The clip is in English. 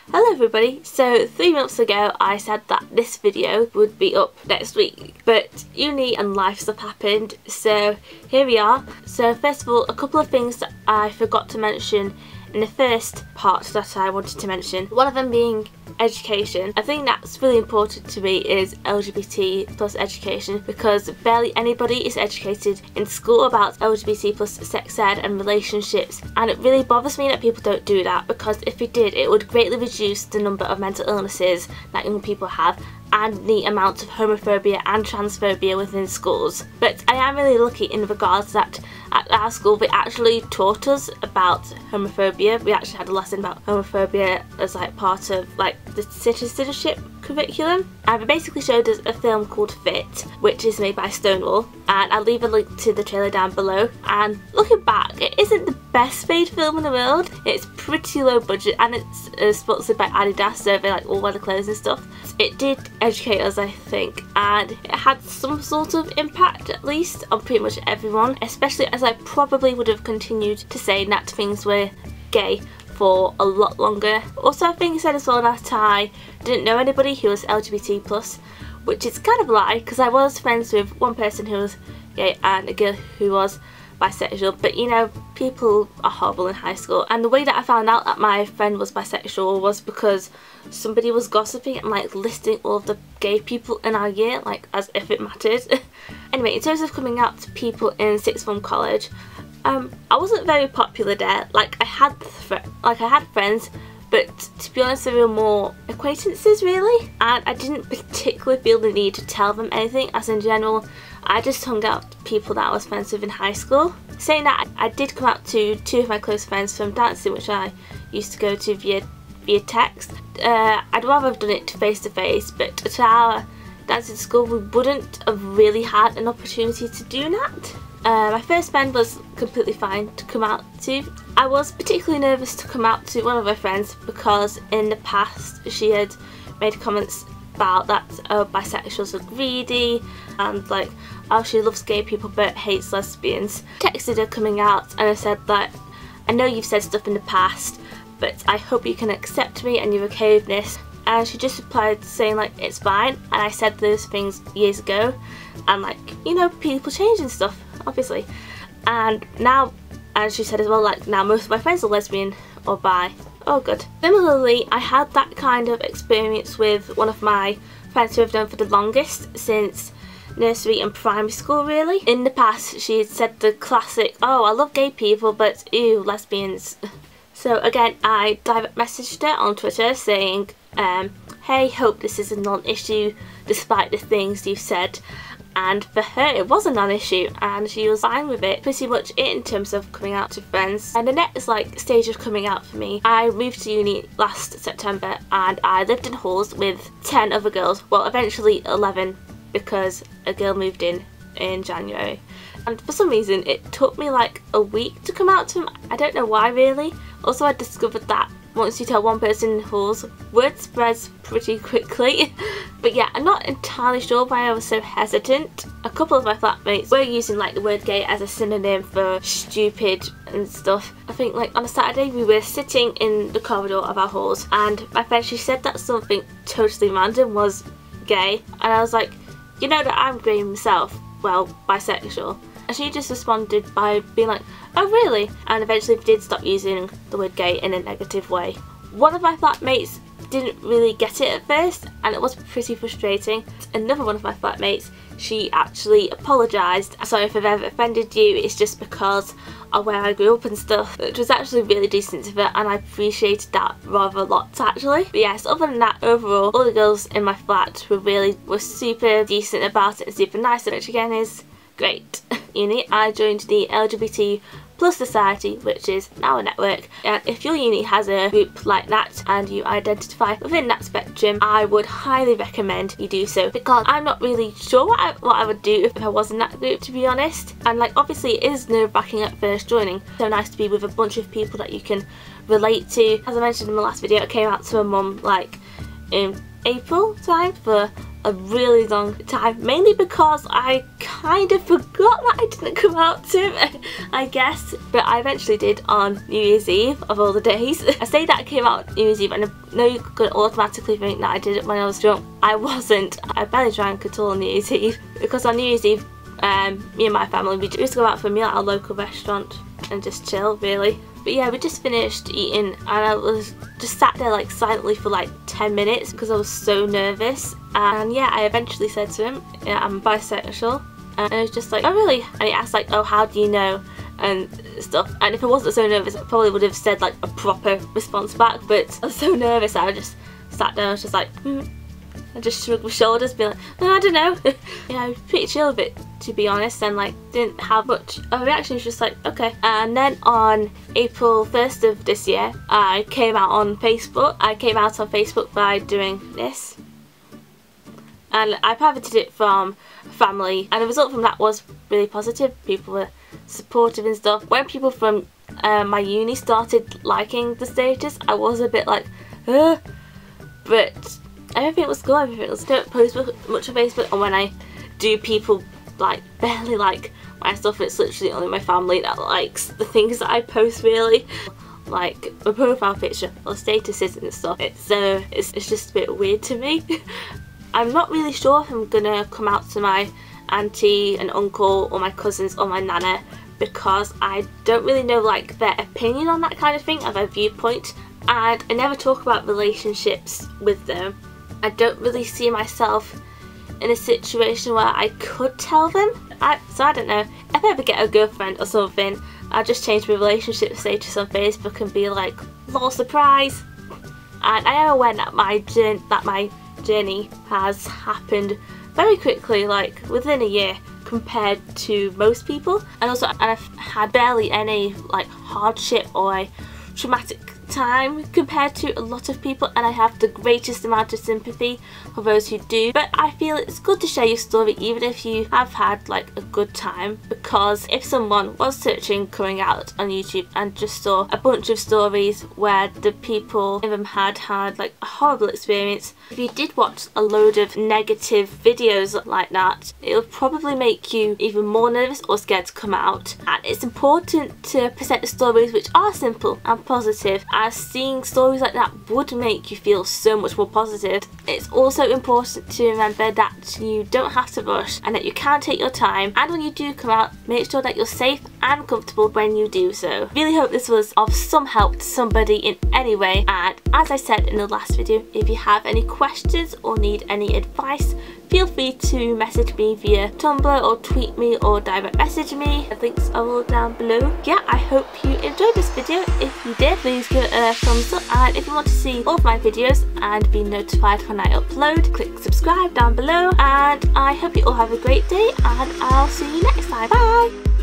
Hello everybody, so 3 months ago I said that this video would be up next week, but uni and life stuff happened, so here we are. So first of all, a couple of things that I forgot to mention in the first part that I wanted to mention. One of them being education. I think that's really important to me is LGBT plus education, because barely anybody is educated in school about LGBT plus sex ed and relationships, and it really bothers me that people don't do that, because if it did, it would greatly reduce the number of mental illnesses that young people have and the amount of homophobia and transphobia within schools. But I am really lucky in regards that at our school they actually taught us about homophobia. We actually had a lesson about homophobia as like part of like the citizenship curriculum, and they basically showed us a film called Fit, which is made by Stonewall, and I'll leave a link to the trailer down below. And looking back, it isn't the best made film in the world. It's pretty low budget and it's sponsored by Adidas, so they like all wear the clothes and stuff. It did educate us, I think, and it had some sort of impact at least on pretty much everyone, especially as I probably would have continued to say that things were gay for a lot longer. Also, I think I said as well that I didn't know anybody who was LGBT plus, which is kind of a lie, because I was friends with one person who was gay and a girl who was bisexual, but you know, people are horrible in high school. And the way that I found out that my friend was bisexual was because somebody was gossiping and like listing all of the gay people in our year, like as if it mattered. Anyway, in terms of coming out to people in sixth form college, I wasn't very popular there. Like I had friends, but to be honest, they were more acquaintances really, and I didn't particularly feel the need to tell them anything, as in general I just hung out with people that I was friends with in high school. Saying that, I did come out to two of my close friends from dancing, which I used to go to via text. I'd rather have done it face to face, but at our dancing school we wouldn't have really had an opportunity to do that. My first friend was completely fine to come out to. I was particularly nervous to come out to one of my friends because in the past she had made comments about that bisexuals are greedy and like, oh, she loves gay people but hates lesbians. Texted her coming out and I said that I know you've said stuff in the past, but I hope you can accept me and you're okay with this. And she just replied saying like, it's fine, and I said those things years ago, and like, you know, people change and stuff, obviously. And now, and she said as well, like, now most of my friends are lesbian or bi. Oh good. Similarly, I had that kind of experience with one of my friends who I've known for the longest, since nursery and primary school really. In the past she had said the classic, oh, I love gay people but ew, lesbians. So again, I direct messaged her on Twitter saying, hey, hope this is a non-issue despite the things you've said. And for her it was a non-issue and she was fine with it. Pretty much it in terms of coming out to friends. And the next like stage of coming out for me, I moved to uni last September and I lived in halls with 10 other girls, well eventually 11 because a girl moved in January. And for some reason it took me like a week to come out to them. I don't know why really. Also, I discovered that once you tell one person in halls, word spreads pretty quickly. But yeah, I'm not entirely sure why I was so hesitant. A couple of my flatmates were using like the word gay as a synonym for stupid and stuff. I think like on a Saturday we were sitting in the corridor of our halls and my friend, she said that something totally random was gay, and I was like, you know that I'm gay myself, well, bisexual. And she just responded by being like, oh really? And eventually did stop using the word gay in a negative way. One of my flatmates didn't really get it at first and it was pretty frustrating. Another one of my flatmates, she actually apologised. Sorry if I've ever offended you, it's just because of where I grew up and stuff, which was actually really decent of her and I appreciated that rather a lot actually. But yes, other than that, overall all the girls in my flat were super decent about it and super nice, which again is great. Uni, I joined the LGBT plus society, which is now a network, and if your uni has a group like that and you identify within that spectrum, I would highly recommend you do so, because I'm not really sure what I would do if I was in that group, to be honest. And like obviously it is nerve-wracking at first joining, so nice to be with a bunch of people that you can relate to. As I mentioned in my last video, I came out to my mum like in April time for a really long time, mainly because I kind of forgot that I didn't come out to, I guess, but I eventually did on New Year's Eve of all the days. I say that I came out New Year's Eve, and I know you could automatically think that I did it when I was drunk. I wasn't. I barely drank at all on New Year's Eve, because on New Year's Eve me and my family, we just go out for a meal at a local restaurant and just chill, really. But yeah, we just finished eating and I was just sat there like silently for like 10 minutes because I was so nervous. And yeah, I eventually said to him, yeah, I'm bisexual. And I was just like, oh really? And he asked like, oh, how do you know? And stuff. And if I wasn't so nervous, I probably would have said like a proper response back. But I was so nervous, I just sat down, I was just like, I just shrugged my shoulders, being like, oh, I don't know. Yeah, I was pretty chill with it, to be honest, and like didn't have much of a reaction. It was just like, okay. And then on April 1st of this year, I came out on Facebook. I came out on Facebook by doing this. And I privated it from family, and the result from that was really positive. People were supportive and stuff. When people from my uni started liking the status, I was a bit like, but everything was cool, everything was... I don't post much on Facebook, and when I do, people like barely like my stuff. It's literally only my family that likes the things that I post, really. Like my profile picture or statuses and stuff. It's just a bit weird to me. I'm not really sure if I'm gonna come out to my auntie and uncle or my cousins or my nana, because I don't really know like their opinion on that kind of thing, of their viewpoint, and I never talk about relationships with them. I don't really see myself in a situation where I could tell them. So I don't know. If I ever get a girlfriend or something, I'll just change my relationship status on Facebook and be like, lol, surprise. And I am aware that my journey has happened very quickly, like within a year compared to most people. And also I've had barely any like hardship or a traumatic time compared to a lot of people, and I have the greatest amount of sympathy for those who do. But I feel it's good to share your story even if you have had like a good time, because if someone was searching coming out on YouTube and just saw a bunch of stories where the people in them had like a horrible experience, if you did watch a load of negative videos like that, it will probably make you even more nervous or scared to come out. And it's important to present the stories which are simple and positive, as seeing stories like that would make you feel so much more positive. It's also important to remember that you don't have to rush and that you can take your time, and when you do come out, make sure that you're safe and comfortable when you do so. Really hope this was of some help to somebody in any way, and as I said in the last video, if you have any questions or need any advice, feel free to message me via Tumblr or tweet me or direct message me. The links are all down below. Yeah, I hope you enjoyed this video. If you did, please give it a thumbs up, and if you want to see all of my videos and be notified when I upload, click subscribe down below, and I hope you all have a great day, and I'll see you next time. Bye!